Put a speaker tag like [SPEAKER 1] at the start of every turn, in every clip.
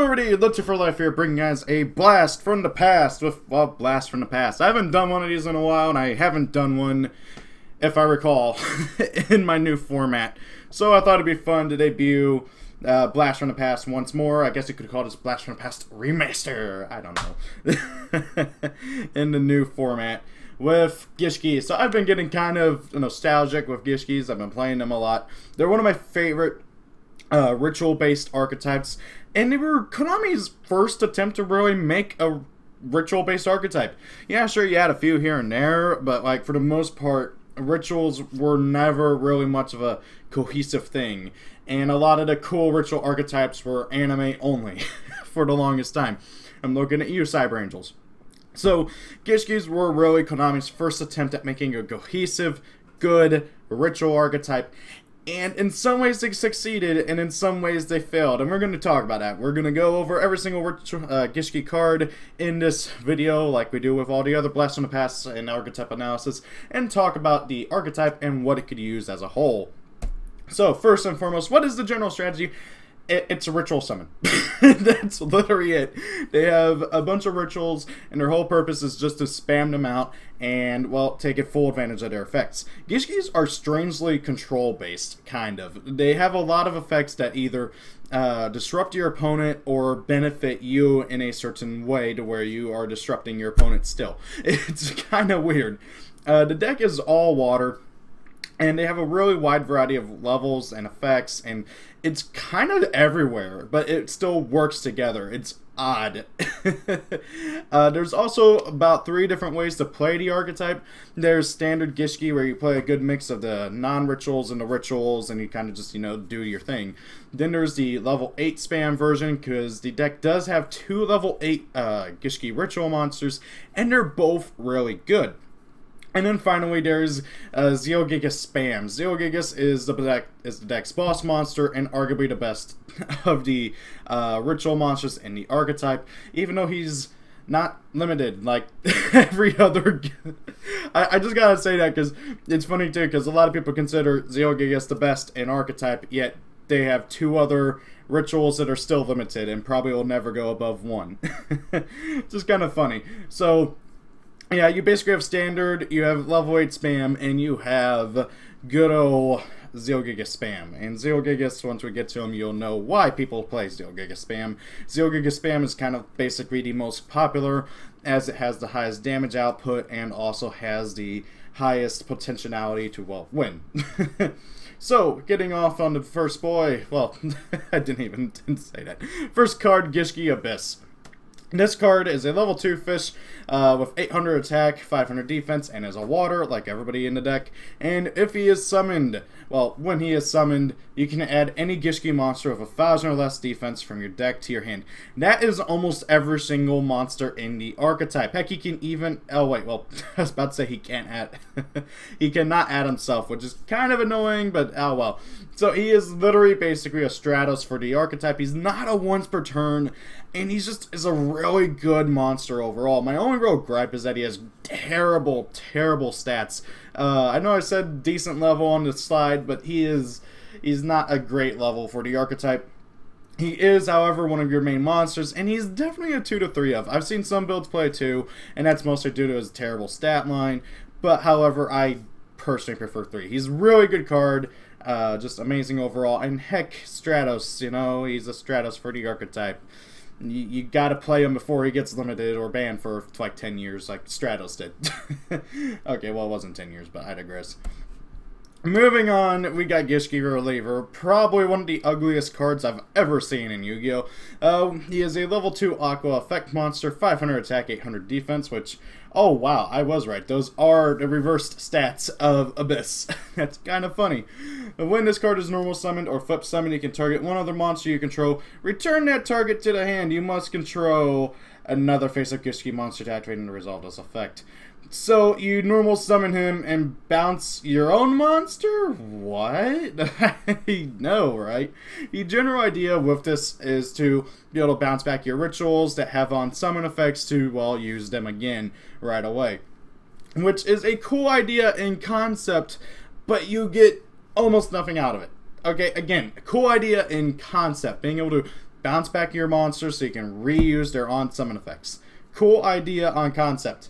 [SPEAKER 1] everybody, Lutcher for Life here, bringing you guys a blast from the past blast from the past. I haven't done one of these in a while, and I haven't done one, if I recall, in my new format. So I thought it'd be fun to debut Blast from the Past once more. I guess you could call this Blast from the Past Remaster. I don't know. In the new format with Gishki. So I've been getting kind of nostalgic with Gishkis. I've been playing them a lot. They're one of my favorite ritual-based archetypes, and they were Konami's first attempt to really make a ritual-based archetype. Yeah, sure, you had a few here and there, but like for the most part, rituals were never really much of a cohesive thing, and a lot of the cool ritual archetypes were anime only for the longest time. I'm looking at you, Cyber Angels. So, Gishkis were really Konami's first attempt at making a cohesive, good ritual archetype. And in some ways they succeeded, and in some ways they failed. And we're going to talk about that. We're going to go over every single Gishki card in this video, like we do with all the other Blast from the Past and archetype analysis, and talk about the archetype and what it could use as a whole. So, first and foremost, what is the general strategy? It's a ritual summon. That's literally it. They have a bunch of rituals, and their whole purpose is just to spam them out and, well, take full advantage of their effects. Gishkis are strangely control-based, kind of. They have a lot of effects that either disrupt your opponent or benefit you in a certain way to where you are disrupting your opponent still. It's kind of weird. The deck is all water, and they have a really wide variety of levels and effects, and it's kind of everywhere, but it still works together. It's odd. There's also about 3 different ways to play the archetype. There's standard Gishki, where you play a good mix of the non-rituals and the rituals, and you kind of just, do your thing. Then there's the level 8 spam version, because the deck does have 2 level 8 Gishki ritual monsters, and they're both really good. And then finally, there's YgoAmino Spam. YgoAmino is the deck's boss monster and arguably the best of the ritual monsters in the archetype, even though he's not limited like every other. I just gotta say that because it's funny too, because a lot of people consider YgoAmino the best in archetype, yet they have 2 other rituals that are still limited and probably will never go above 1. Just kind of funny. So yeah, you basically have standard, you have level 8 spam, and you have good old YgoAmino Spam. And YgoAmino, once we get to him, you'll know why people play YgoAmino Spam. YgoAmino Spam is kind of basically the most popular, as it has the highest damage output and also has the highest potentiality to, well, win. So, getting off on the first boy, well, I didn't say that. First card, Gishki Abyss. This card is a level 2 fish with 800 attack, 500 defense, and is a water like everybody in the deck. And if he is summoned, well, when he is summoned, you can add any Gishki monster with 1,000 or less defense from your deck to your hand. That is almost every single monster in the archetype. Heck, he can even, oh wait, well, I was about to say he can't add, he cannot add himself, which is kind of annoying, but oh well. So he is literally basically a Stratos for the archetype. He's not a once per turn, and he's just is a really good monster overall. My only real gripe is that he has terrible, terrible stats. I know I said decent level on the slide, but he's not a great level for the archetype. He is, however, one of your main monsters, and he's definitely a 2 to 3 of. I've seen some builds play 2, and that's mostly due to his terrible stat line, but however, I personally prefer 3. He's a really good card. Just amazing overall, and heck, Stratos, he's a Stratos for the archetype. You gotta play him before he gets limited or banned for like 10 years, like Stratos did. Okay, well, it wasn't 10 years, but I digress. Moving on, we got Gishki Reliever, probably one of the ugliest cards I've ever seen in Yu-Gi-Oh! He is a level 2 Aqua Effect monster, 500 attack, 800 defense, which, oh wow, I was right. Those are the reversed stats of Abyss. That's kind of funny. When this card is normal summoned or flip summoned, you can target one other monster you control. Return that target to the hand. You must control another face-up Gishki monster to activate and resolve this effect. So, you normal summon him and bounce your own monster? What? No, right? The general idea with this is to be able to bounce back your rituals that have on summon effects to, well, use them again right away. Which is a cool idea in concept, but you get almost nothing out of it. Okay, again, cool idea in concept, being able to bounce back your monsters so you can reuse their on-summon effects. Cool idea on concept.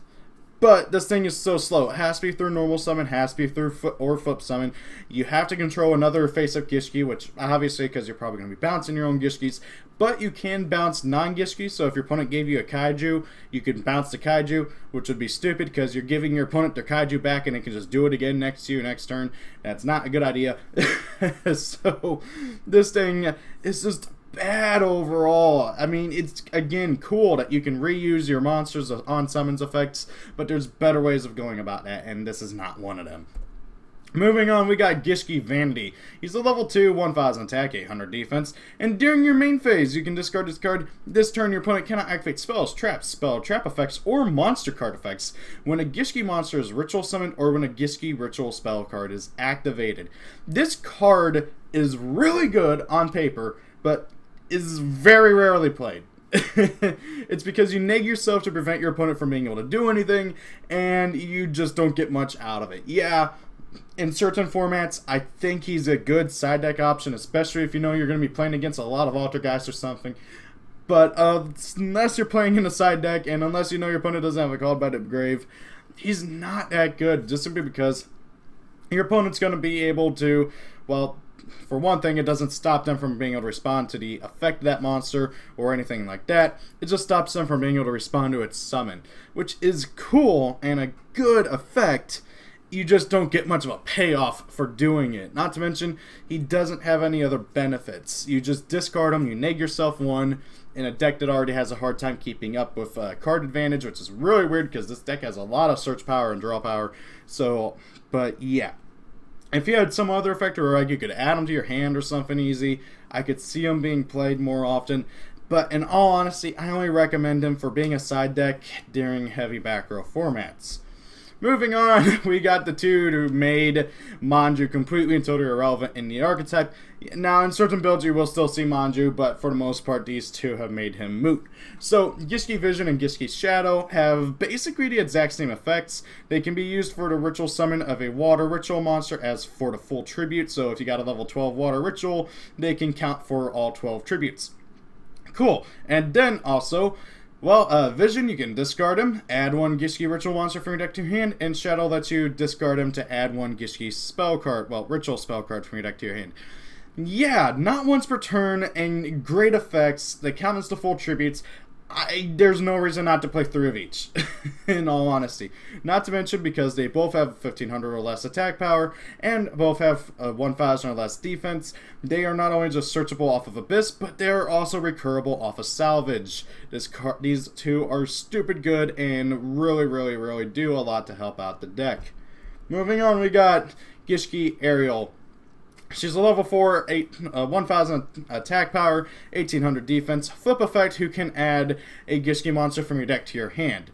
[SPEAKER 1] But this thing is so slow. It has to be through normal summon, has to be through flip summon. You have to control another face-up Gishki, which obviously because you're probably going to be bouncing your own Gishkis. But you can bounce non-Gishkis, so if your opponent gave you a Kaiju, you can bounce the Kaiju, which would be stupid because you're giving your opponent their Kaiju back and it can just do it again next to you next turn. That's not a good idea. So this thing is just bad overall. I mean, it's, again, cool that you can reuse your monsters on summons effects, but there's better ways of going about that, and this is not one of them. Moving on, we got Gishki Vanity. He's a level 2, 1000 attack, 800 defense, and during your main phase, you can discard this card. This turn, your opponent cannot activate spells, traps, spell trap effects, or monster card effects when a Gishki monster is ritual summoned or when a Gishki ritual spell card is activated. This card is really good on paper, but is very rarely played. It's because you neg yourself to prevent your opponent from being able to do anything, and you just don't get much out of it. Yeah, in certain formats, I think he's a good side deck option, especially if you know you're going to be playing against a lot of Altergeist or something. But unless you're playing in a side deck, and unless you know your opponent doesn't have a Called by the Grave, he's not that good, just simply because your opponent's going to be able to, well, for one thing, it doesn't stop them from being able to respond to the effect of that monster or anything like that. It just stops them from being able to respond to its summon, which is cool and a good effect. You just don't get much of a payoff for doing it. Not to mention, he doesn't have any other benefits. You just discard him, you neg yourself one in a deck that already has a hard time keeping up with card advantage, which is really weird because this deck has a lot of search power and draw power. So, but yeah. If you had some other effect, or like you could add them to your hand or something easy, I could see him being played more often. But in all honesty, I only recommend him for being a side deck during heavy back row formats. Moving on, we got the dude who made Manju completely and totally irrelevant in the archetype. Now, in certain builds, you will still see Manju, but for the most part, these two have made him moot. So, Gishki Vision and Gishki Shadow have basically the exact same effects. They can be used for the ritual summon of a water ritual monster as for the full tribute. So, if you got a level 12 water ritual, they can count for all 12 tributes. Cool. And then also, well, Vision, you can discard him, add one Gishki Ritual monster from your deck to your hand, and Shadow lets you discard him to add one Gishki spell card, well, Ritual spell card from your deck to your hand. Yeah, not once per turn, and great effects. They count as the full tributes. There's no reason not to play 3 of each, in all honesty. Not to mention because they both have 1500 or less attack power, and both have 1000 or less defense. They are not only just searchable off of Abyss, but they are also recurable off of Salvage. These two are stupid good and really do a lot to help out the deck. Moving on, we got Gishki Ariel. She's a level 4, 1000 attack power, 1800 defense, flip effect who can add a Gishki monster from your deck to your hand.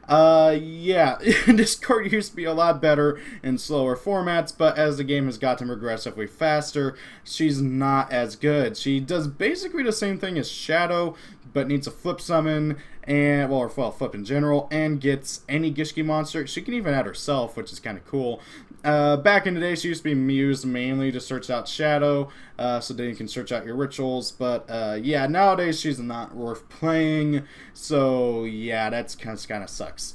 [SPEAKER 1] Yeah, this card used to be a lot better in slower formats, but as the game has gotten progressively faster, she's not as good. She does basically the same thing as Shadow, but needs a flip summon, and well, flip in general, and gets any Gishki monster. She can even add herself, which is kind of cool. Back in the day, she used to be used mainly to search out Shadow, so then you can search out your rituals, but yeah, nowadays she's not worth playing, so yeah, that's kind of sucks.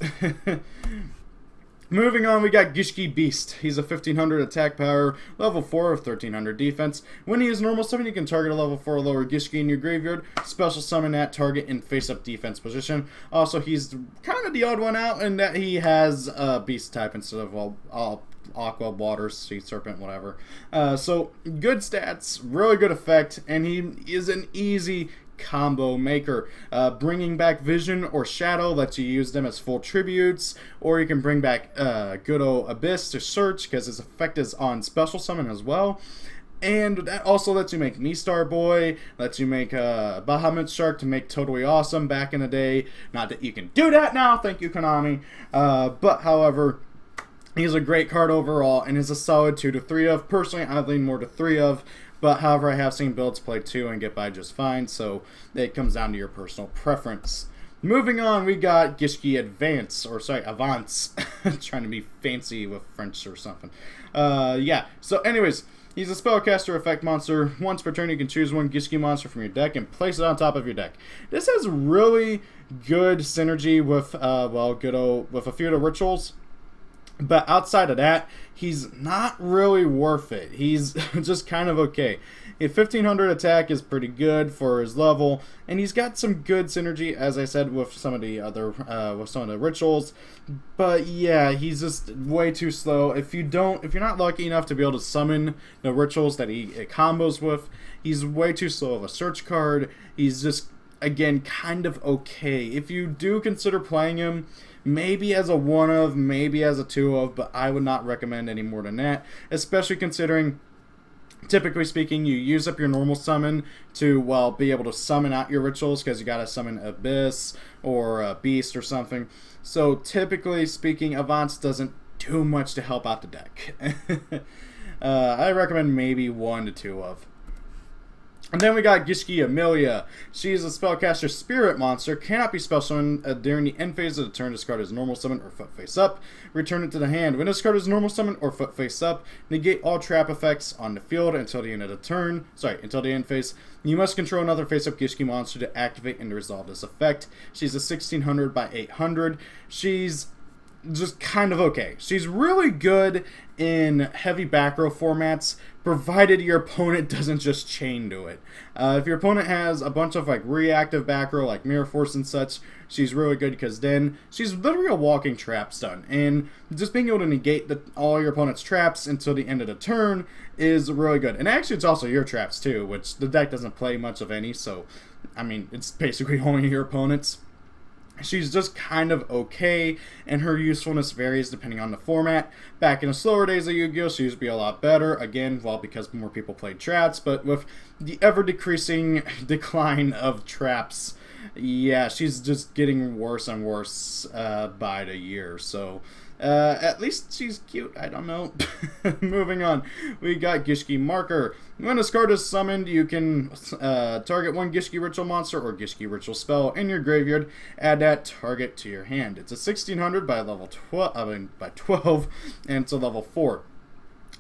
[SPEAKER 1] Moving on, we got Gishki Beast. He's a 1500 attack power, level 4 of 1300 defense. When he is normal summon, you can target a level 4 or lower Gishki in your graveyard, special summon that target in face-up defense position. Also, he's kind of the odd one out in that he has Beast type instead of all Aqua, Water, Sea Serpent, whatever. So, good stats, really good effect, and he is an easy combo maker. Bringing back Vision or Shadow lets you use them as full tributes, or you can bring back good old Abyss to search because his effect is on special summon as well. And that also lets you make Mistar Boy, lets you make Bahamut Shark to make Totally Awesome back in the day. Not that you can do that now, thank you Konami. But however, he's a great card overall and is a solid 2 to 3 of. Personally, I lean more to 3 of. But however, I have seen builds play 2 and get by just fine, so it comes down to your personal preference. Moving on, we got Gishki Advance, or sorry, Avance. Trying to be fancy with French or something. Yeah, so anyways, He's a spellcaster effect monster. Once per turn, you can choose one Gishki monster from your deck and place it on top of your deck. This has really good synergy with, with a few of the rituals. But outside of that, he's not really worth it. He's just kind of okay. A 1500 attack is pretty good for his level, and he's got some good synergy, as I said, with some of the other, rituals. But yeah, he's just way too slow. If you're not lucky enough to be able to summon the rituals that he combos with, he's way too slow of a search card. He's just, again, kind of okay. If you do consider playing him, maybe as a 1-of, maybe as a 2-of, but I would not recommend any more than that, especially considering, typically speaking, you use up your normal summon to, well, be able to summon out your rituals, because you gotta summon Abyss or a Beast or something. So typically speaking, Avance doesn't do much to help out the deck. I recommend maybe 1 to 2-of. And then we got YgoAmino. She is a spellcaster spirit monster, cannot be spell summoned during the end phase of the turn. Discard as normal summon or foot face up. Return it to the hand. When discard as normal summon or foot face up, negate all trap effects on the field until the end of the turn. Until the end phase. You must control another face up Gishki monster to activate and resolve this effect. She's a 1600 by 800. She's just kind of okay. She's really good in heavy back row formats, provided your opponent doesn't just chain to it. If your opponent has a bunch of like reactive back row, like Mirror Force and such, she's really good, because then she's literally a walking trap stun, and just being able to negate all your opponent's traps until the end of the turn is really good. And actually, it's also your traps too, which the deck doesn't play much of any, so I mean, it's basically only your opponent's. She's just kind of okay, and her usefulness varies depending on the format. Back in the slower days of Yu-Gi-Oh! She used to be a lot better, again, well, because more people played traps, but with the ever-decreasing decline of traps, yeah, she's just getting worse and worse by the year, so at least she's cute, I don't know. Moving on, we got Gishki Marker. When a card is summoned, you can target one Gishki Ritual monster or Gishki Ritual spell in your graveyard. Add that target to your hand. It's a 1600 by level 12, and it's a level 4.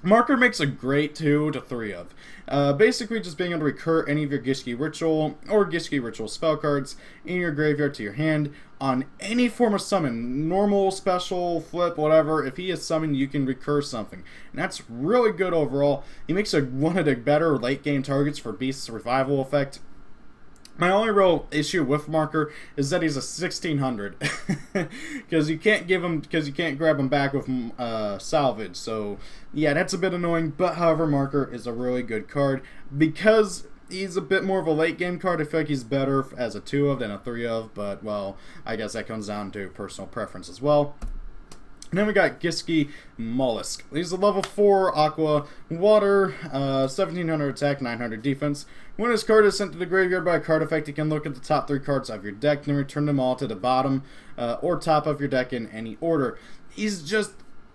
[SPEAKER 1] Marker makes a great 2 to 3-of. Basically just being able to recur any of your Gishki Ritual or Gishki Ritual spell cards in your graveyard to your hand on any form of summon. Normal, special, flip, whatever. If he is summoned, you can recur something. And that's really good overall. He makes one of the better late game targets for Beast's Revival effect. My only real issue with Marker is that he's a 1600, because you can't grab him back with salvage. So yeah, that's a bit annoying. But however, Marker is a really good card because he's a bit more of a late game card. I feel like he's better as a 2-of than a 3-of. But well, I guess that comes down to personal preference as well. And then we got Gishki Mollusk. He's a level 4 Aqua Water, 1700 attack, 900 defense. When his card is sent to the graveyard by a card effect, you can look at the top 3 cards of your deck and return them all to the bottom or top of your deck in any order. He's just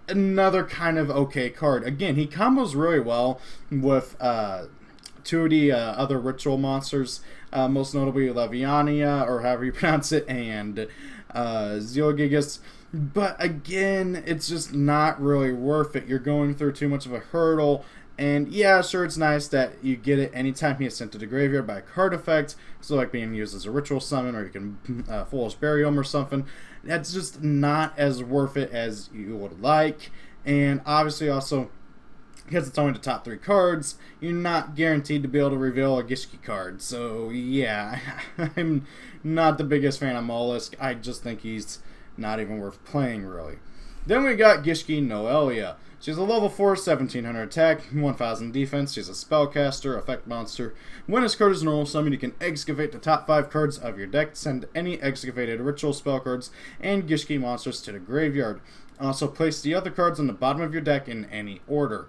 [SPEAKER 1] another kind of okay card. Again, he combos really well with 2 of the other ritual monsters, most notably Leviania, or however you pronounce it, and Zeogigas. But again, it's just not really worth it. You're going through too much of a hurdle. And yeah, sure, it's nice that you get it anytime he is sent to the graveyard by a card effect. So like being used as a ritual summon, or you can Foolish Bury him or something. That's just not as worth it as you would like. And obviously also, because it's only the top 3 cards, you're not guaranteed to be able to reveal a Gishki card. So yeah, I'm not the biggest fan of Mollusk. I just think he's not even worth playing, really. Then we got Gishki Noelia. She's a level 4, 1700 attack, 1000 defense. She's a spellcaster, effect monster. When his card is normal summon, you can excavate the top 5 cards of your deck, send any excavated ritual spell cards and Gishki monsters to the graveyard. Also place the other cards on the bottom of your deck in any order.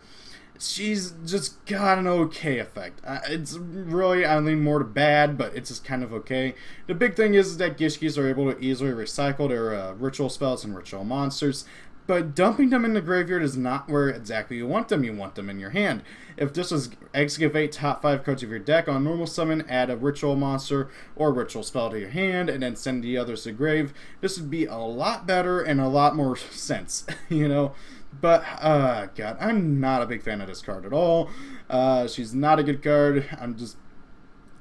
[SPEAKER 1] She's just got an okay effect. It's really, I lean more to bad, but it's just kind of okay. The big thing is that Gishkis are able to easily recycle their ritual spells and ritual monsters, but dumping them in the graveyard is not where exactly you want them. You want them in your hand. If this was excavate top 5 cards of your deck on normal summon, add a ritual monster or ritual spell to your hand, and then send the others to grave, this would be a lot better and a lot more sense, you know? But, God, I'm not a big fan of this card at all. She's not a good card. I'm just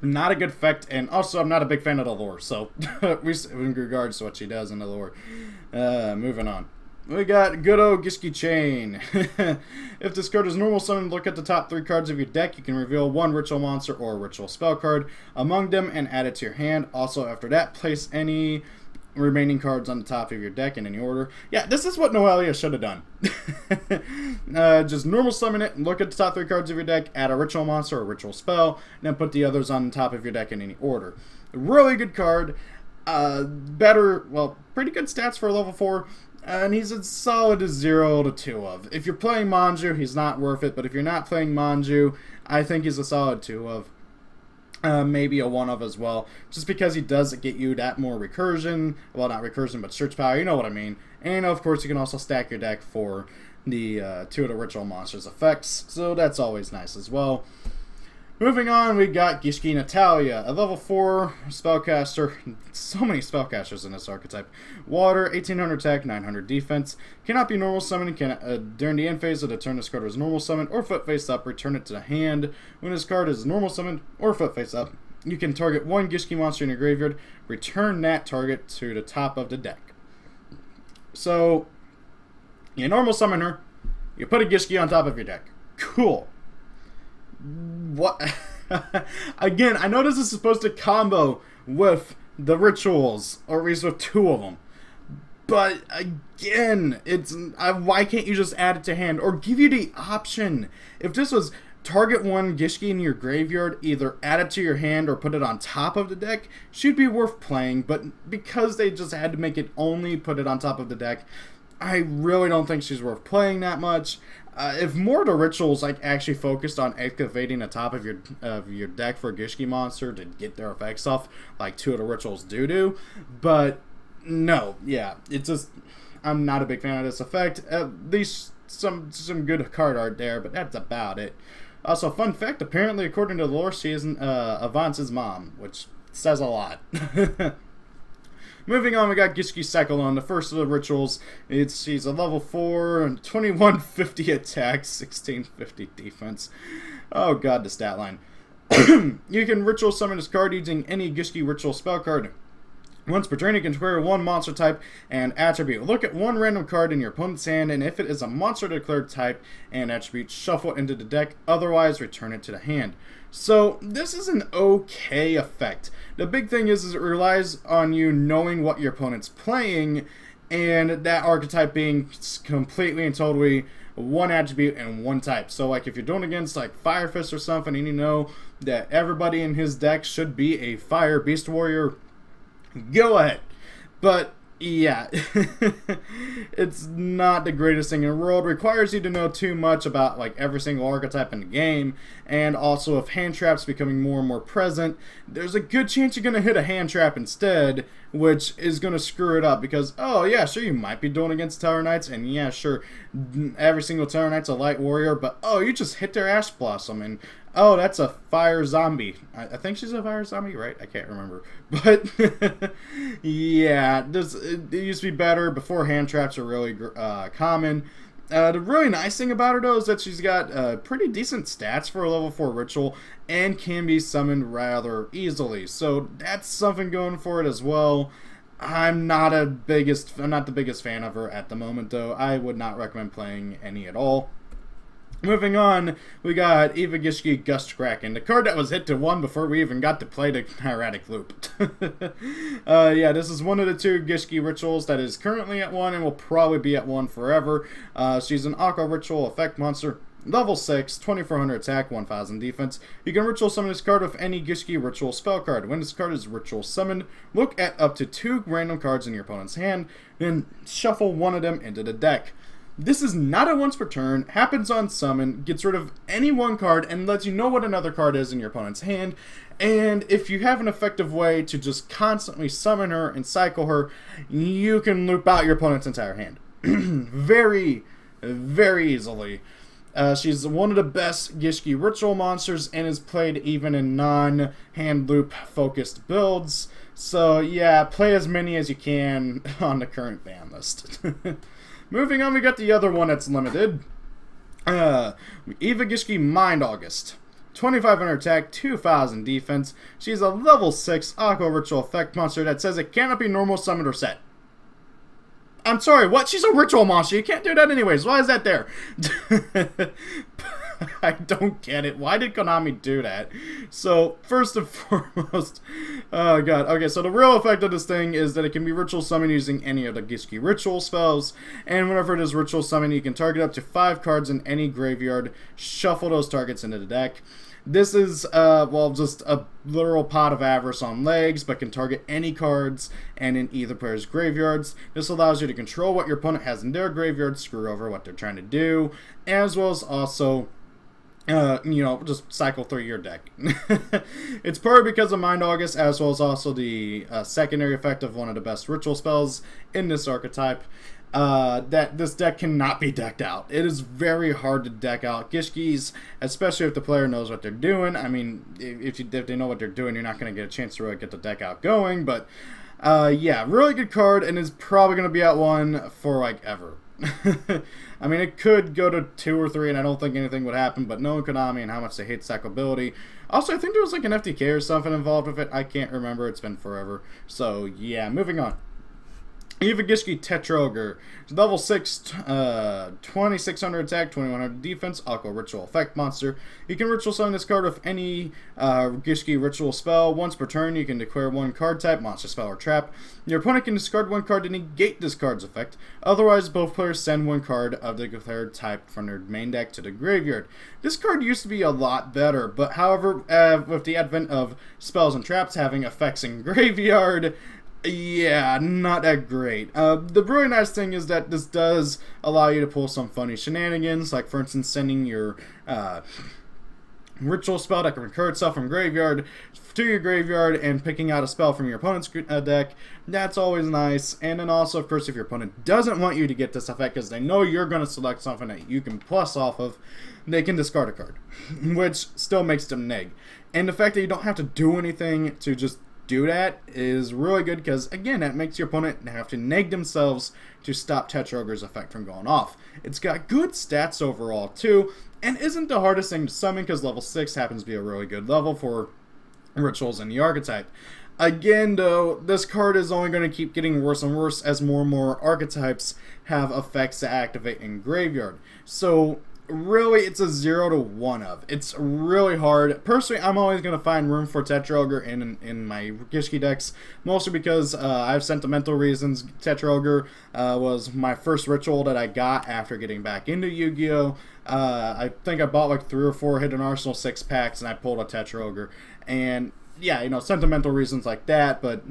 [SPEAKER 1] not a good effect, and also I'm not a big fan of the lore, so in regards to what she does in the lore. Moving on. We got good old Gishki Chain. If this card is normal summon, look at the top 3 cards of your deck. You can reveal 1 ritual monster or a ritual spell card among them and add it to your hand. Also, after that, place any remaining cards on the top of your deck in any order. Yeah, this is what Noelia should have done. Just normal summon it, look at the top 3 cards of your deck, add a ritual monster or a ritual spell, and then put the others on the top of your deck in any order. Really good card. Pretty good stats for a level 4. And he's a solid 0 to 2 of. If you're playing Manju, he's not worth it. But if you're not playing Manju, I think he's a solid 2 of. Maybe a 1 of as well. Just because he does get you that more recursion. Well, not recursion, but search power. You know what I mean. And, of course, you can also stack your deck for the 2 of the ritual monsters effects. So that's always nice as well. Moving on, we got Gishki Natalia, a level 4 spellcaster. So many spellcasters in this archetype. Water, 1800 attack, 900 defense. Cannot be normal summoned. During the end phase of the turn, this card is normal summoned or foot face up. Return it to the hand. When this card is normal summoned or foot face up, you can target 1 Gishki monster in your graveyard. Return that target to the top of the deck. So, you normal summon her. You put a Gishki on top of your deck. Cool. What? Again, I know this is supposed to combo with the rituals, or at least with 2 of them. But again, why can't you just add it to hand, or give you the option? If this was target 1 Gishki in your graveyard, either add it to your hand or put it on top of the deck, she'd be worth playing. But because they just had to make it only put it on top of the deck, I really don't think she's worth playing that much. If more of the rituals actually focused on activating the top of your deck for a Gishki monster to get their effects off, like 2 of the rituals do, but no, yeah, it's just I'm not a big fan of this effect. At least some good card art there, but that's about it. Also, fun fact: apparently, according to the lore, she isn't Avance's mom, which says a lot. Moving on, we got Gishki Cyclone, the first of the rituals. She's a level 4, 2150 attack, 1650 defense. Oh god, the stat line. You can ritual summon this card using any Gishki ritual spell card. Once per turn, you can declare 1 monster type and attribute. Look at 1 random card in your opponent's hand, and if it is a monster declared type and attribute, shuffle it into the deck. Otherwise, return it to the hand. So, this is an okay effect. The big thing is it relies on you knowing what your opponent's playing, and that archetype being completely and totally 1 attribute and 1 type. So, if you're doing against, Fire Fist or something, and you know that everybody in his deck should be a Fire Beast Warrior, go ahead. But yeah, it's not the greatest thing in the world. It requires you to know too much about every single archetype in the game, and also if hand traps becoming more and more present, there's a good chance you're going to hit a hand trap instead, which is going to screw it up because, oh yeah, sure, you might be doing against Tower Knights, and yeah, sure, every single Tower Knight's a light warrior, but oh, you just hit their Ash Blossom, and oh, that's a fire zombie. I think she's a fire zombie, right? I can't remember. But, yeah, it used to be better before hand traps were really common. The really nice thing about her, though, is that she's got pretty decent stats for a level 4 ritual and can be summoned rather easily. So that's something going for it as well. I'm not the biggest fan of her at the moment, though. I would not recommend playing any at all. Moving on, we got Eva Gishki Gust Kraken, the card that was hit to 1 before we even got to play the Hieratic Loop. Yeah, this is one of the 2 Gishki rituals that is currently at 1 and will probably be at 1 forever. She's an Aqua Ritual Effect Monster, level 6, 2400 attack, 1000 defense. You can ritual summon this card with any Gishki ritual spell card. When this card is ritual summoned, look at up to 2 random cards in your opponent's hand, then shuffle 1 of them into the deck. This is not a once per turn, happens on summon, gets rid of any 1 card, and lets you know what another card is in your opponent's hand. And if you have an effective way to just constantly summon her and cycle her, you can loop out your opponent's entire hand. Very, very easily. She's one of the best Gishki ritual monsters and is played even in non-hand loop focused builds. So yeah, play as many as you can on the current ban list. Moving on, we got the other one that's limited. Gishki Mind August. 2500 attack, 2000 defense. She's a level 6 Aqua Ritual Effect monster that says it cannot be normal, summoned, or set. I'm sorry, what? She's a ritual monster. You can't do that anyways. Why is that there? I don't get it. Why did Konami do that? So, first and foremost, oh god. Okay, so the real effect of this thing is that it can be ritual summoned using any of the Gishki ritual spells. And whenever it is ritual summoned, you can target up to 5 cards in any graveyard. Shuffle those targets into the deck. This is, well, just a literal pot of avarice on legs, but can target any cards and in either player's graveyards. This allows you to control what your opponent has in their graveyard, screw over what they're trying to do, as well as also, you know, just cycle through your deck. It's partly because of Mind August, as well as also the secondary effect of one of the best ritual spells in this archetype. That this deck cannot be decked out. It is very hard to deck out Gishkis, especially if the player knows what they're doing. I mean, if they know what they're doing, you're not going to get a chance to really get the deck out going. But, yeah, really good card, and is probably going to be at 1 for, like, ever. I mean, it could go to 2 or 3, and I don't think anything would happen, but knowing Konami and how much they hate stackability. Also, I think there was, like, an FTK or something involved with it. I can't remember. It's been forever. So, yeah, moving on. Gishki Tetra Ogre, level 6, 2600 attack, 2100 defense, Aqua Ritual Effect monster. You can ritual summon this card with any Gishki ritual spell. Once per turn, you can declare 1 card type, monster, spell, or trap. Your opponent can discard 1 card to negate this card's effect. Otherwise, both players send 1 card of the declared type from their main deck to the graveyard. This card used to be a lot better, but however, with the advent of spells and traps having effects in graveyard, yeah, not that great. The really nice thing is that this does allow you to pull some funny shenanigans, like for instance sending your ritual spell that can recur itself from graveyard to your graveyard and picking out a spell from your opponent's deck. That's always nice. And then also, of course, if your opponent doesn't want you to get this effect because they know you're going to select something that you can plus off of, they can discard a card, which still makes them neg. And the fact that you don't have to do anything to just do that is really good because, again, that makes your opponent have to neg themselves to stop Tetra Ogre's effect from going off. It's got good stats overall, too, and isn't the hardest thing to summon because level 6 happens to be a really good level for rituals in the archetype. Again, though, this card is only going to keep getting worse and worse as more and more archetypes have effects to activate in graveyard. So, really, it's a 0 to 1 of. It's really hard. Personally, I'm always going to find room for Tetra Ogre in my Gishki decks, mostly because I have sentimental reasons. Tetra Ogre was my first ritual that I got after getting back into Yu-Gi-Oh! I think I bought like 3 or 4 Hidden Arsenal 6-packs, and I pulled a Tetra Ogre. And yeah, you know, sentimental reasons like that, but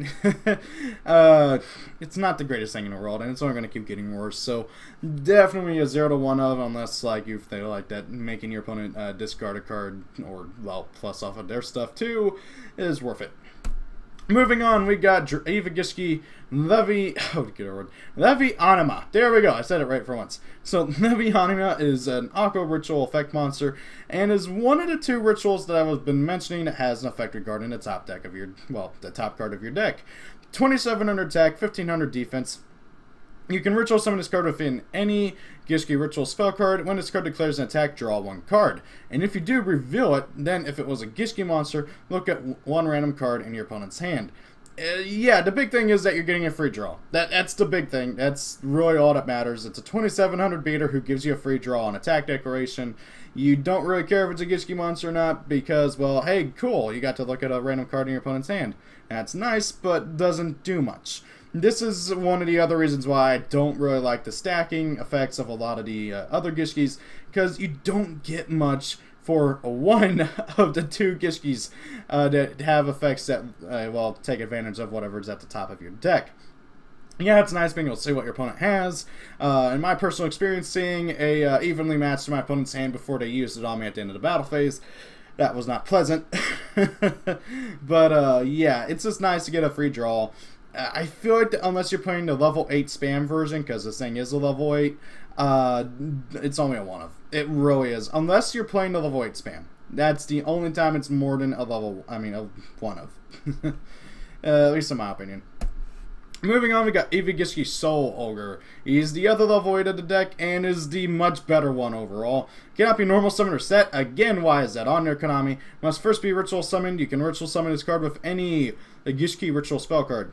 [SPEAKER 1] it's not the greatest thing in the world, and it's only going to keep getting worse. So definitely a 0 to 1 of, unless like you feel like that making your opponent discard a card or, well, plus off of their stuff too is worth it. Moving on, we got Gishki YgoAmino. There we go, I said it right for once. So, YgoAmino is an Aqua Ritual Effect monster, and is one of the 2 rituals that I've been mentioning that has an effect regarding the top deck of your, well, the top card of your deck. 2700 attack, 1500 defense. You can ritual summon this card within any Gishki ritual spell card. When this card declares an attack, draw 1 card. And if you do reveal it, then if it was a Gishki monster, look at 1 random card in your opponent's hand. Yeah, the big thing is that you're getting a free draw. That's the big thing. That's really all that matters. It's a 2700 beater who gives you a free draw on attack declaration. You don't really care if it's a Gishki monster or not because, well, hey, cool, you got to look at a random card in your opponent's hand. That's nice, but doesn't do much. This is one of the other reasons why I don't really like the stacking effects of a lot of the other Gishkis, because you don't get much for one of the 2 Gishkis that have effects that, well, take advantage of whatever's at the top of your deck. Yeah, it's nice being able to see what your opponent has. In my personal experience, seeing a evenly matched to my opponent's hand before they used it on me at the end of the battle phase, that was not pleasant. But, yeah, it's just nice to get a free draw. I feel like unless you're playing the level 8 spam version, because this thing is a level 8, it's only a 1 of. It really is. Unless you're playing the level 8 spam. That's the only time it's more than a level, I mean, a 1 of. At least in my opinion. Moving on, we got Gishki Soul Ogre. He's the other level 8 of the deck and is the much better one overall. Cannot be normal summoned or set. Again, why is that on there, Konami? Must first be ritual summoned. You can ritual summon this card with any Gishki ritual spell card.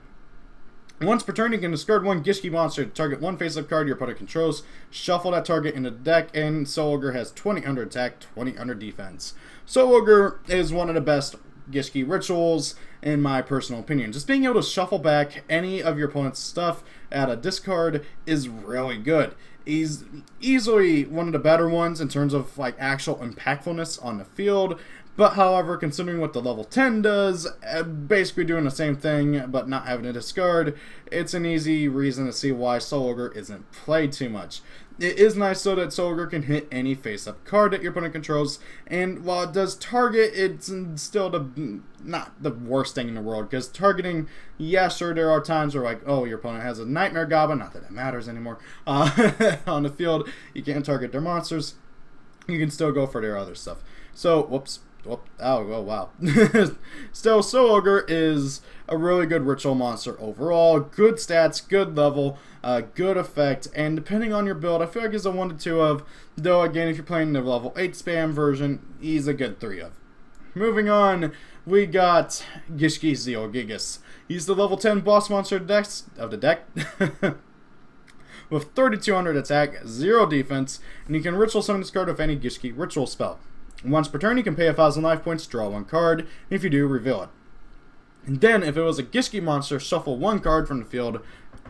[SPEAKER 1] Once per turn, you can discard one Gishki monster to target one face-up card your opponent controls. Shuffle that target into the deck, and Soul Ogre has 20 under attack, 20 under defense. Soul Ogre is one of the best Gishki rituals, in my personal opinion. Just being able to shuffle back any of your opponent's stuff at a discard is really good. He's easily one of the better ones in terms of like actual impactfulness on the field. But however, considering what the level 10 does, basically doing the same thing but not having to discard, it's an easy reason to see why Soul Ogre isn't played too much. It is nice though that Soul Ogre can hit any face-up card that your opponent controls, and while it does target, it's still not the worst thing in the world, because targeting, yeah, sure, there are times where like, oh, your opponent has a Nightmare Goblin, not that it matters anymore, on the field, you can't target their monsters, you can still go for their other stuff. So, whoops. Oh, wow. Still, Soul Ogre is a really good ritual monster overall. Good stats, good level, good effect, and depending on your build, I feel like he's a 1 to 2 of, though again, if you're playing the level 8 spam version, he's a good 3 of. Moving on, we got Gishki Zeogigas. He's the level 10 boss monster of the deck. With 3200 attack, 0 defense, and you can ritual summon this card with any Gishki ritual spell. Once per turn, you can pay 1,000 life points, draw 1 card, and if you do, reveal it. And then, if it was a Gishki monster, shuffle 1 card from the field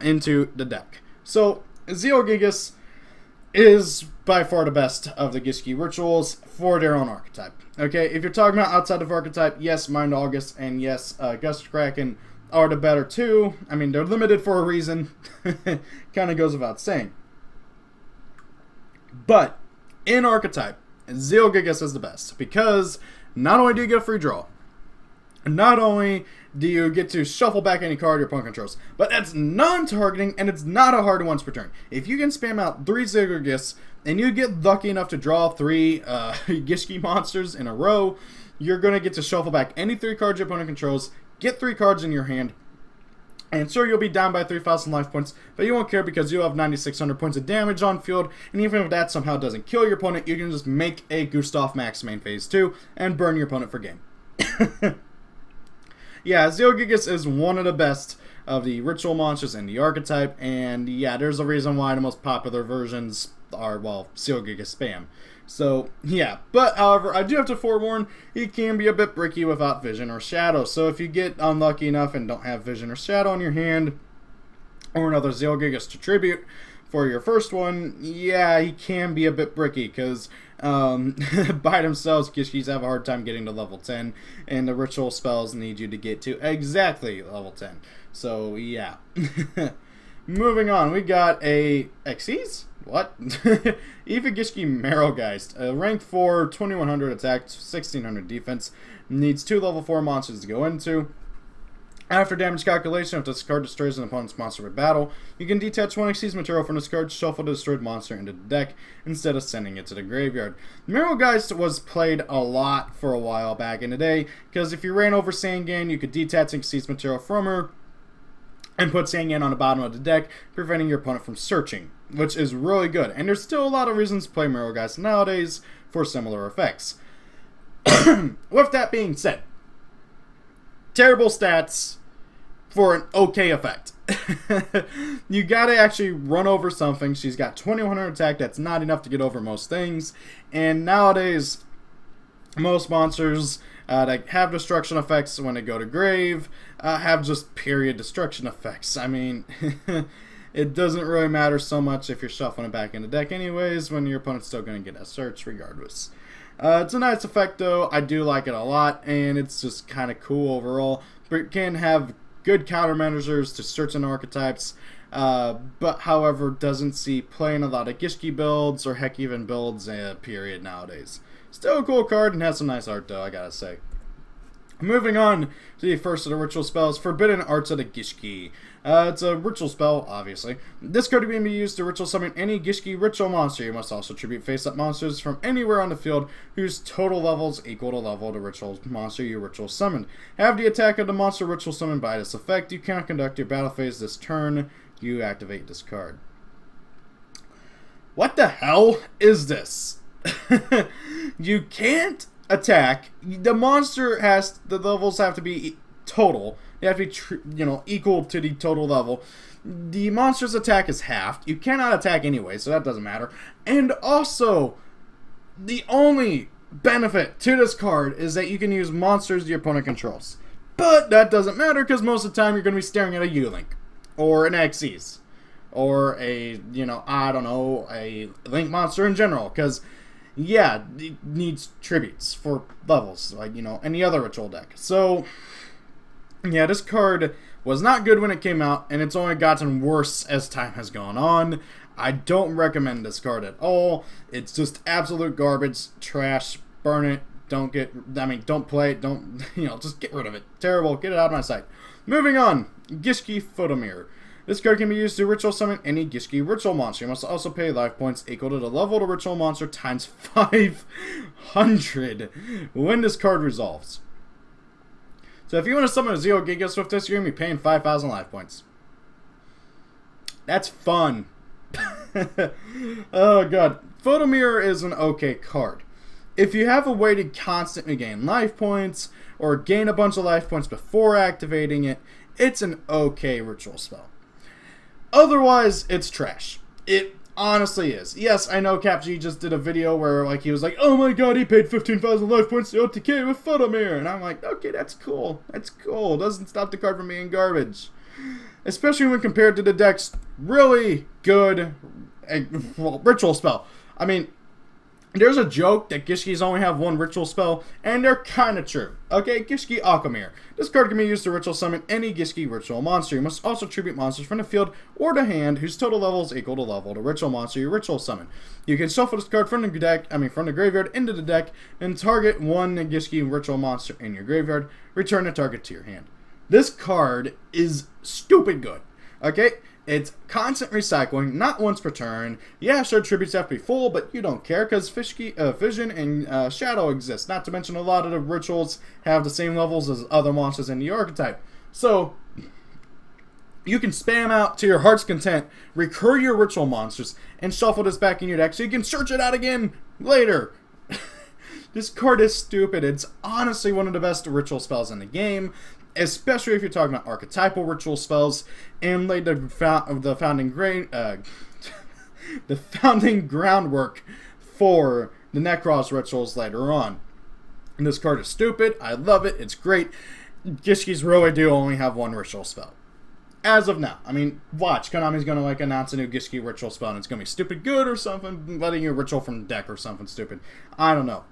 [SPEAKER 1] into the deck. So, Zeogigas is by far the best of the Gishki rituals for their own archetype. Okay, if you're talking about outside of archetype, yes, Mind August and yes, Gust Kraken are the better too. I mean, they're limited for a reason. Kind of goes without saying. But, in archetype, Zeogigas is the best, because not only do you get a free draw, not only do you get to shuffle back any card your opponent controls, but it's non-targeting and it's not a hard once per turn. If you can spam out 3 Zeogigas and you get lucky enough to draw 3 Gishki monsters in a row, you're going to get to shuffle back any 3 cards your opponent controls, get 3 cards in your hand, and sure, you'll be down by 3,000 life points, but you won't care because you'll have 9,600 points of damage on field, and even if that somehow doesn't kill your opponent, you can just make a Gustav Max main phase 2 and burn your opponent for game. Yeah, Zeogigas is one of the best of the ritual monsters in the archetype, and yeah, there's a reason why the most popular versions are, well, Zeogigas spam. So, yeah. But, however, I do have to forewarn, he can be a bit bricky without Vision or Shadow. So, if you get unlucky enough and don't have Vision or Shadow in your hand, or another Zeogigas to tribute for your first one, yeah, he can be a bit bricky, because by themselves, Gishkis have a hard time getting to level 10, and the ritual spells need you to get to exactly level 10. So, yeah. Moving on, we got a Xyz? What? Gishki Marrowgeist. Rank 4, 2100 attack, 1600 defense. Needs 2 level 4 monsters to go into. After damage calculation, if this card destroys an opponent's monster with battle, you can detach 1 Xyz material from this card, shuffle the destroyed monster into the deck, instead of sending it to the graveyard. Marrowgeist was played a lot for a while back in the day, because if you ran over Sangan, you could detach Xyz material from her, and put Sangan on the bottom of the deck, preventing your opponent from searching, which is really good. And there's still a lot of reasons to play Marrowgeist nowadays for similar effects. With that being said, terrible stats for an okay effect. You gotta actually run over something. She's got 2100 attack, that's not enough to get over most things. And nowadays, most monsters that have destruction effects when they go to grave have just period destruction effects. I mean, it doesn't really matter so much if you're shuffling it back in the deck anyways, when your opponent's still going to get a search regardless. It's a nice effect though, I do like it a lot, and it's just kind of cool overall. But it can have good countermeasures to certain archetypes, but however doesn't see playing a lot of Gishki builds, or heck even builds period nowadays. Still a cool card and has some nice art though, I gotta say. Moving on to the first of the ritual spells, Forbidden Arts of the Gishki. It's a ritual spell, obviously. This card can be used to ritual summon any Gishki ritual monster. You must also tribute face-up monsters from anywhere on the field whose total levels equal to level of the ritual monster you ritual summoned. Have the attack of the monster ritual summoned by this effect. You cannot conduct your battle phase this turn. You activate this card. What the hell is this? You can't attack. The monster has, the levels have to be total. They have to be, equal to the total level. The monster's attack is halved. You cannot attack anyway, so that doesn't matter. And also, the only benefit to this card is that you can use monsters your opponent controls. But that doesn't matter because most of the time you're going to be staring at a U-Link. Or an Xyz. Or a, I don't know, a Link monster in general. Because, yeah, it needs tributes for levels, like, any other ritual deck. So, yeah, this card was not good when it came out, and it's only gotten worse as time has gone on. I don't recommend this card at all. It's just absolute garbage, trash, burn it, don't play it, just get rid of it. Terrible, get it out of my sight. Moving on, Gishki Photomirror. This card can be used to ritual summon any Gishki ritual monster. You must also pay life points equal to the level of the ritual monster times 500 when this card resolves. So if you want to summon a 0 Gigas with this, you're going to be paying 5,000 life points. That's fun. Oh god. Photomirror is an okay card. If you have a way to constantly gain life points, or gain a bunch of life points before activating it, it's an okay ritual spell. Otherwise, it's trash. It honestly is. Yes, I know CapG just did a video where he was like, oh my god, he paid 15,000 life points to OTK with Photomirror. And I'm like, okay, that's cool. That's cool. Doesn't stop the card from being garbage. Especially when compared to the deck's really good ritual spell. I mean, there's a joke that Gishkis only have one ritual spell, and they're kind of true. Okay, Gishki YgoAmino. This card can be used to ritual summon any Gishki ritual monster. You must also tribute monsters from the field or the hand whose total level is equal to level of the ritual monster you ritual summon. You can shuffle this card from the from the graveyard into the deck and target one Gishki ritual monster in your graveyard. Return the target to your hand. This card is stupid good. Okay? It's constant recycling, not once per turn. Yeah, sure, tributes have to be full, but you don't care because Vision and Shadow exist. Not to mention a lot of the rituals have the same levels as other monsters in the archetype. So, you can spam out to your heart's content, recur your ritual monsters, and shuffle this back in your deck so you can search it out again later. This card is stupid. It's honestly one of the best ritual spells in the game. Especially if you're talking about archetypal ritual spells, and laid the founding groundwork for the Necros rituals later on. And this card is stupid. I love it. It's great. Gishkis really do only have one ritual spell. As of now. I mean, watch. Konami's going to announce a new Gishki ritual spell, and it's going to be stupid good or something, letting you ritual from the deck or something stupid. I don't know.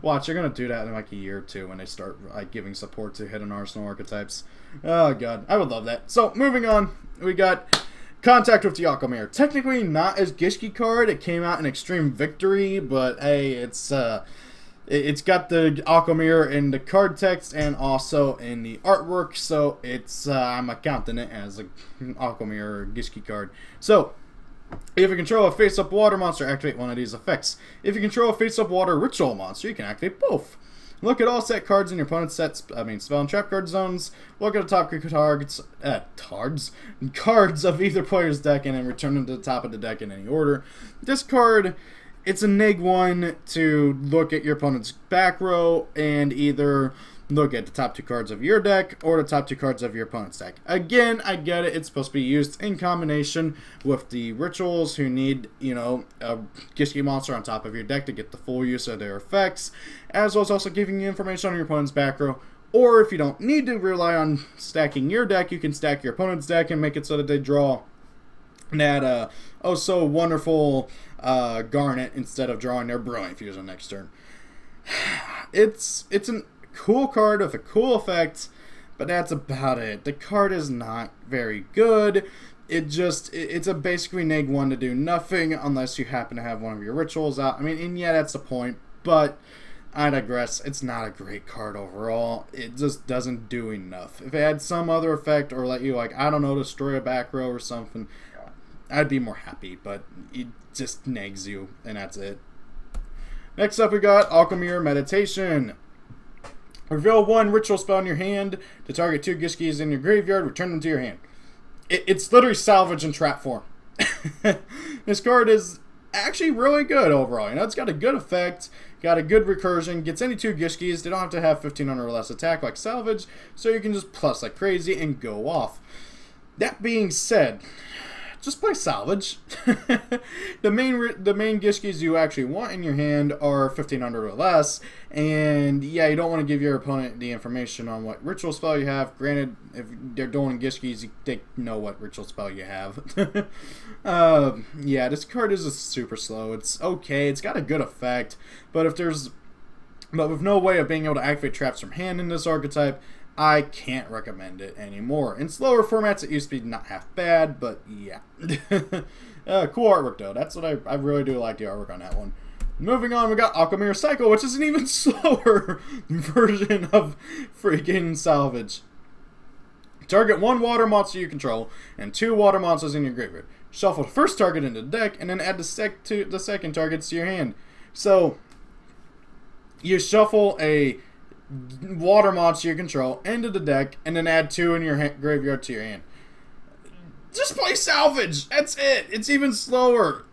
[SPEAKER 1] Watch, they're gonna do that in a year or two when they start giving support to hidden arsenal archetypes. Oh god, I would love that. So moving on, we got Contact with the YgoAmino. Technically not as Gishki card. It came out in Extreme Victory, but hey, it's got the YgoAmino in the card text and also in the artwork, so it's I'm accounting it as a YgoAmino Gishki card. So if you control a face-up water monster, activate one of these effects. If you control a face-up water ritual monster, you can activate both. Look at all set cards in your opponent's spell and trap card zones. Look at the top cards of either player's deck and then return them to the top of the deck in any order. This card, it's a -1 to look at your opponent's back row and either look at the top 2 cards of your deck or the top 2 cards of your opponent's deck. Again, I get it. It's supposed to be used in combination with the rituals who need, a Gishki monster on top of your deck to get the full use of their effects, as well as also giving you information on your opponent's back row. Or if you don't need to rely on stacking your deck, you can stack your opponent's deck and make it so that they draw that oh so wonderful Garnet instead of drawing their Brilliant Fusion next turn. It's an cool card with a cool effect, but that's about it. The card is not very good. It's a basically -1 to do nothing unless you happen to have one of your rituals out. I mean, and yeah, that's the point, but I digress. It's not a great card overall. It just doesn't do enough. If it had some other effect or let you, like, I don't know, destroy a back row or something, I'd be more happy. But it just nags you, and that's it. Next up, we got YgoAmino Meditation. Reveal 1 ritual spell in your hand to target 2 Gishkis in your graveyard. Return them to your hand. It's literally salvage in trap form. This card is actually really good overall. You know, it's got a good effect, got a good recursion, gets any 2 Gishkis. They don't have to have 1500 or less attack like salvage, so you can just plus like crazy and go off. That being said, just play salvage. the main Gishkis you actually want in your hand are 1500 or less, and yeah, you don't want to give your opponent the information on what ritual spell you have. Granted, if they're doing Gishkis, they know what ritual spell you have. Yeah, this card is just super slow. It's okay, it's got a good effect, but with no way of being able to activate traps from hand in this archetype, I can't recommend it anymore. In slower formats, it used to be not half bad, but yeah. Cool artwork, though. That's what I really do like the artwork on that one. Moving on, we got YgoAmino Cycle, which is an even slower version of freaking Salvage. Target 1 water monster you control and 2 water monsters in your graveyard. Shuffle the first target into the deck, and then add the second targets to your hand. So, you shuffle a water monster you control into the deck, and then add 2 in your graveyard to your hand. Just play salvage. That's it. It's even slower.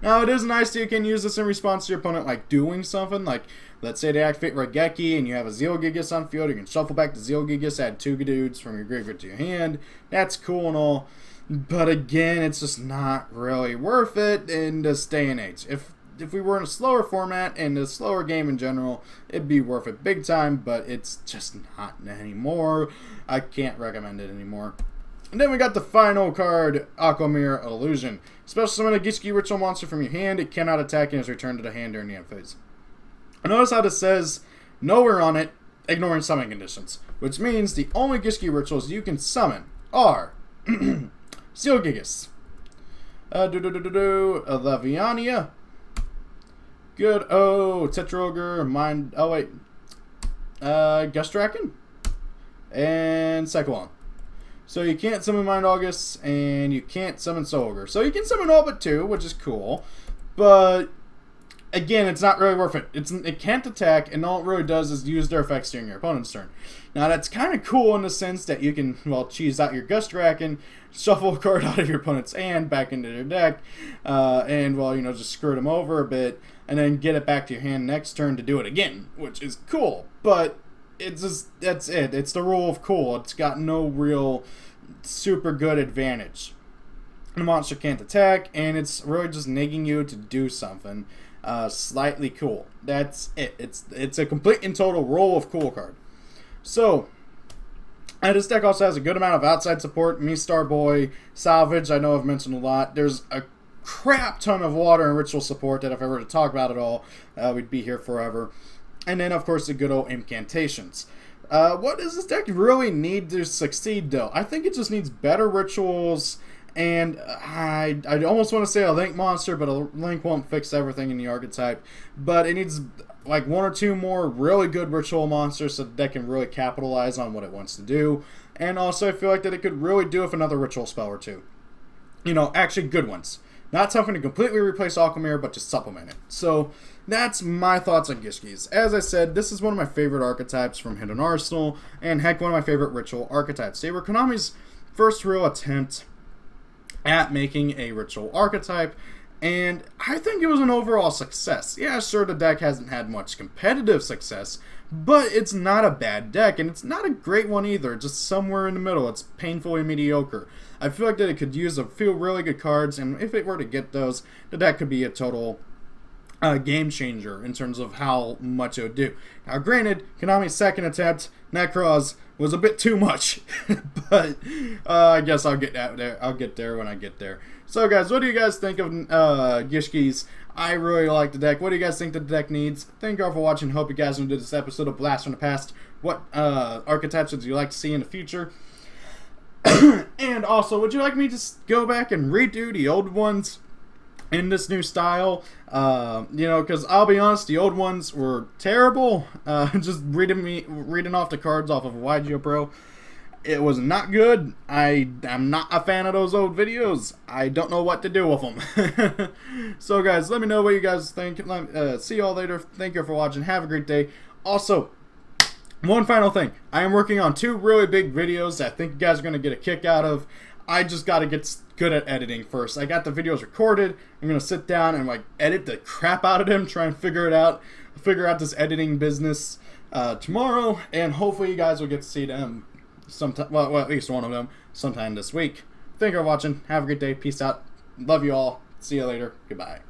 [SPEAKER 1] Now, it is nice that you can use this in response to your opponent, like doing something. Like, let's say they activate YgoAmino and you have a YgoAmino on field. You can shuffle back the YgoAmino, add 2 dudes from your graveyard to your hand. That's cool and all. But again, it's just not really worth it in this day and age. If we were in a slower format and a slower game in general, it'd be worth it big time, but it's just not anymore. I can't recommend it anymore. And then we got the final card, YgoAmino Illusion. Special summon a Gishki ritual monster from your hand. It cannot attack and is returned to the hand during the end phase. Notice how this says nowhere on it, ignoring summoning conditions, which means the only Gishki rituals you can summon are YgoAmino, Leviania, good, Tetraogre, Mind, Gustraken, and Cyclone. So you can't summon Mind August, and you can't summon Soul Ogre. So you can summon all but 2, which is cool, but again, it's not really worth it. It can't attack, and all it really does is use their effects during your opponent's turn. Now, that's kind of cool in the sense that you can, well, cheese out your Gustraken, shuffle a card out of your opponent's hand back into their deck, and, well, you know, just screw them over a bit, and then get it back to your hand next turn to do it again, which is cool, but it's just, that's it. It's the rule of cool. It's got no real super good advantage. The monster can't attack, and it's really just nagging you to do something slightly cool. That's it. It's a complete and total rule of cool card. So, this deck also has a good amount of outside support. Me, Starboy, Salvage, I know I've mentioned a lot. There's a crap ton of water and ritual support that if I were to talk about it all, we'd be here forever. And then, of course, the good old incantations. What does this deck really need to succeed, though? I think it just needs better rituals, and I almost want to say a Link monster, but a Link won't fix everything in the archetype. But it needs like 1 or 2 more really good ritual monsters so the deck can really capitalize on what it wants to do. And also, I feel like that it could really do with another ritual spell or 2. You know, actually good ones. Not something to completely replace YgoAmino, but just supplement it. So, that's my thoughts on Gishkis. As I said, this is one of my favorite archetypes from Hidden Arsenal, and heck, one of my favorite ritual archetypes. They were Konami's first real attempt at making a ritual archetype, and I think it was an overall success. Yeah, sure, the deck hasn't had much competitive success, but it's not a bad deck, and it's not a great one either, just somewhere in the middle. It's painfully mediocre. I feel like that it could use a few really good cards, and if it were to get those, the deck could be a total game changer in terms of how much it would do. Now, granted, Konami's second attempt, Necroz, was a bit too much, but I guess I'll get there. I'll get there when I get there. So, guys, what do you guys think of Gishkis? I really like the deck. What do you guys think the deck needs? Thank you all for watching. Hope you guys enjoyed this episode of Blast from the Past. What archetypes would you like to see in the future? And also, would you like me to go back and redo the old ones? in this new style, you know, because I'll be honest, the old ones were terrible. Just reading off the cards off of YgoPro, it was not good. I'm not a fan of those old videos. I don't know what to do with them. So guys, let me know what you guys think. See y'all later. Thank you for watching. Have a great day. Also, one final thing. I am working on 2 really big videos that I think you guys are going to get a kick out of. I just got to get good at editing first. I got the videos recorded. I'm going to sit down and like edit the crap out of them, try and figure it out. Figure out this editing business tomorrow, and hopefully you guys will get to see them sometime, well, at least one of them sometime this week. Thank you for watching. Have a great day. Peace out. Love you all. See you later. Goodbye.